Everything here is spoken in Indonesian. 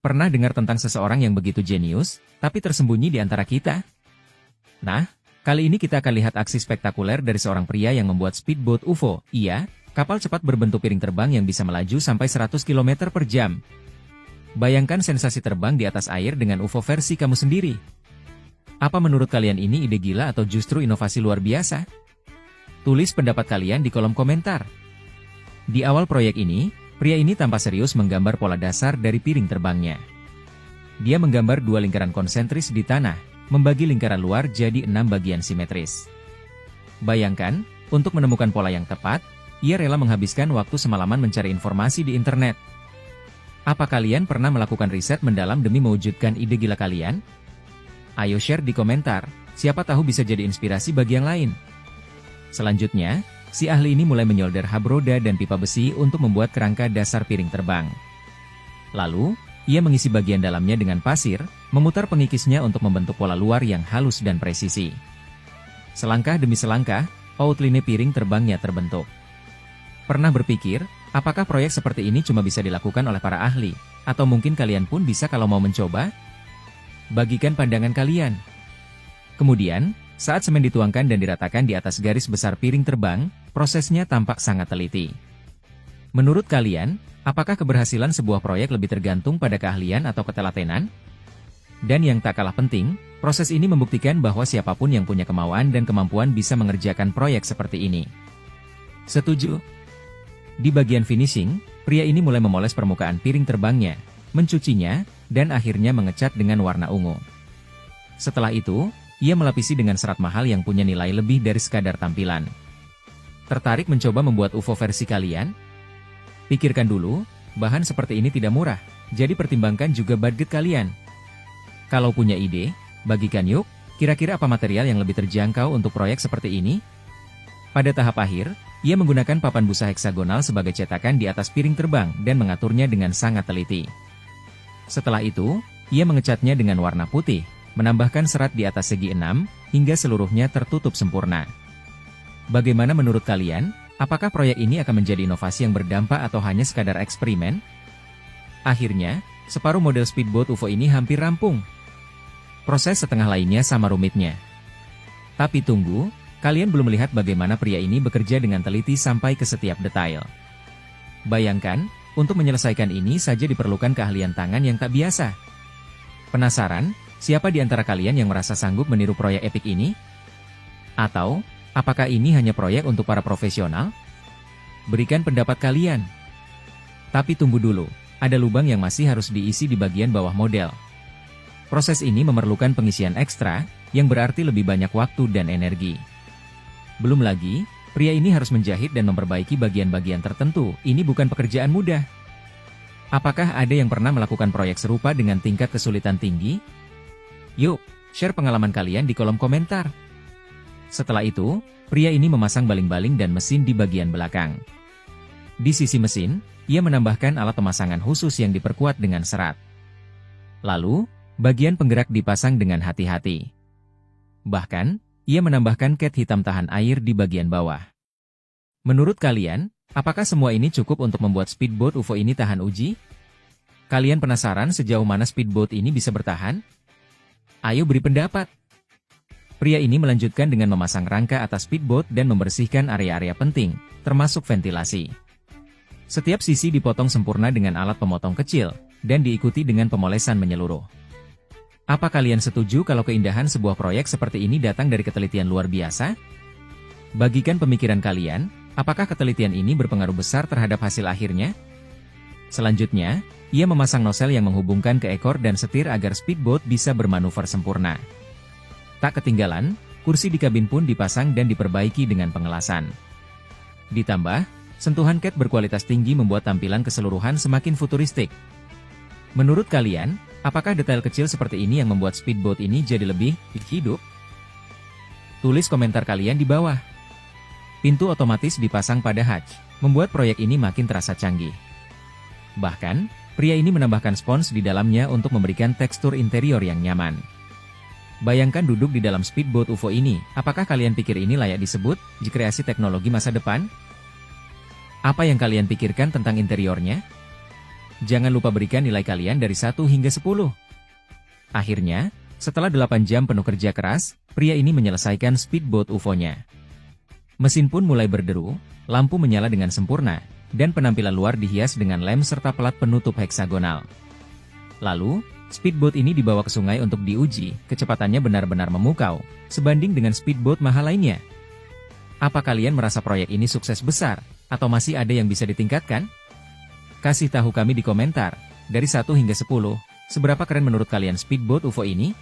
Pernah dengar tentang seseorang yang begitu jenius, tapi tersembunyi di antara kita? Nah, kali ini kita akan lihat aksi spektakuler dari seorang pria yang membuat speedboat UFO. Iya, kapal cepat berbentuk piring terbang yang bisa melaju sampai 100 km per jam. Bayangkan sensasi terbang di atas air dengan UFO versi kamu sendiri. Apa menurut kalian ini ide gila atau justru inovasi luar biasa? Tulis pendapat kalian di kolom komentar. Di awal proyek ini, pria ini tanpa serius menggambar pola dasar dari piring terbangnya. Dia menggambar dua lingkaran konsentris di tanah, membagi lingkaran luar jadi 6 bagian simetris. Bayangkan, untuk menemukan pola yang tepat, ia rela menghabiskan waktu semalaman mencari informasi di internet. Apa kalian pernah melakukan riset mendalam demi mewujudkan ide gila kalian? Ayo share di komentar, siapa tahu bisa jadi inspirasi bagi yang lain. Selanjutnya, si ahli ini mulai menyolder hub roda dan pipa besi untuk membuat kerangka dasar piring terbang. Lalu, ia mengisi bagian dalamnya dengan pasir, memutar pengikisnya untuk membentuk pola luar yang halus dan presisi. Selangkah demi selangkah, outline piring terbangnya terbentuk. Pernah berpikir, apakah proyek seperti ini cuma bisa dilakukan oleh para ahli, atau mungkin kalian pun bisa kalau mau mencoba? Bagikan pandangan kalian. Kemudian, saat semen dituangkan dan diratakan di atas garis besar piring terbang, prosesnya tampak sangat teliti. Menurut kalian, apakah keberhasilan sebuah proyek lebih tergantung pada keahlian atau ketelatenan? Dan yang tak kalah penting, proses ini membuktikan bahwa siapapun yang punya kemauan dan kemampuan bisa mengerjakan proyek seperti ini. Setuju? Di bagian finishing, pria ini mulai memoles permukaan piring terbangnya, mencucinya, dan akhirnya mengecat dengan warna ungu. Setelah itu, ia melapisi dengan serat mahal yang punya nilai lebih dari sekadar tampilan. Tertarik mencoba membuat UFO versi kalian? Pikirkan dulu, bahan seperti ini tidak murah, jadi pertimbangkan juga budget kalian. Kalau punya ide, bagikan yuk, kira-kira apa material yang lebih terjangkau untuk proyek seperti ini? Pada tahap akhir, ia menggunakan papan busa heksagonal sebagai cetakan di atas piring terbang dan mengaturnya dengan sangat teliti. Setelah itu, ia mengecatnya dengan warna putih, menambahkan serat di atas segi 6, hingga seluruhnya tertutup sempurna. Bagaimana menurut kalian? Apakah proyek ini akan menjadi inovasi yang berdampak atau hanya sekadar eksperimen? Akhirnya, separuh model speedboat UFO ini hampir rampung. Proses setengah lainnya sama rumitnya. Tapi tunggu, kalian belum melihat bagaimana pria ini bekerja dengan teliti sampai ke setiap detail. Bayangkan, untuk menyelesaikan ini saja diperlukan keahlian tangan yang tak biasa. Penasaran? Siapa di antara kalian yang merasa sanggup meniru proyek epik ini? Atau, apakah ini hanya proyek untuk para profesional? Berikan pendapat kalian. Tapi tunggu dulu, ada lubang yang masih harus diisi di bagian bawah model. Proses ini memerlukan pengisian ekstra, yang berarti lebih banyak waktu dan energi. Belum lagi, pria ini harus menjahit dan memperbaiki bagian-bagian tertentu. Ini bukan pekerjaan mudah. Apakah ada yang pernah melakukan proyek serupa dengan tingkat kesulitan tinggi? Yuk, share pengalaman kalian di kolom komentar. Setelah itu, pria ini memasang baling-baling dan mesin di bagian belakang. Di sisi mesin, ia menambahkan alat pemasangan khusus yang diperkuat dengan serat. Lalu, bagian penggerak dipasang dengan hati-hati. Bahkan, ia menambahkan cat hitam tahan air di bagian bawah. Menurut kalian, apakah semua ini cukup untuk membuat speedboat UFO ini tahan uji? Kalian penasaran sejauh mana speedboat ini bisa bertahan? Ayo beri pendapat. Pria ini melanjutkan dengan memasang rangka atas speedboat dan membersihkan area-area penting, termasuk ventilasi. Setiap sisi dipotong sempurna dengan alat pemotong kecil, dan diikuti dengan pemolesan menyeluruh. Apa kalian setuju kalau keindahan sebuah proyek seperti ini datang dari ketelitian luar biasa? Bagikan pemikiran kalian, apakah ketelitian ini berpengaruh besar terhadap hasil akhirnya? Selanjutnya, ia memasang nosel yang menghubungkan ke ekor dan setir agar speedboat bisa bermanuver sempurna. Tak ketinggalan, kursi di kabin pun dipasang dan diperbaiki dengan pengelasan. Ditambah, sentuhan cat berkualitas tinggi membuat tampilan keseluruhan semakin futuristik. Menurut kalian, apakah detail kecil seperti ini yang membuat speedboat ini jadi lebih hidup? Tulis komentar kalian di bawah. Pintu otomatis dipasang pada hatch, membuat proyek ini makin terasa canggih. Bahkan, pria ini menambahkan spons di dalamnya untuk memberikan tekstur interior yang nyaman. Bayangkan duduk di dalam speedboat UFO ini, apakah kalian pikir ini layak disebut kreasi teknologi masa depan? Apa yang kalian pikirkan tentang interiornya? Jangan lupa berikan nilai kalian dari 1 hingga 10. Akhirnya, setelah 8 jam penuh kerja keras, pria ini menyelesaikan speedboat UFO-nya. Mesin pun mulai berderu, lampu menyala dengan sempurna, dan penampilan luar dihias dengan lem serta pelat penutup heksagonal. Lalu, speedboat ini dibawa ke sungai untuk diuji, kecepatannya benar-benar memukau, sebanding dengan speedboat mahal lainnya. Apa kalian merasa proyek ini sukses besar, atau masih ada yang bisa ditingkatkan? Kasih tahu kami di komentar, dari 1 hingga 10, seberapa keren menurut kalian speedboat UFO ini?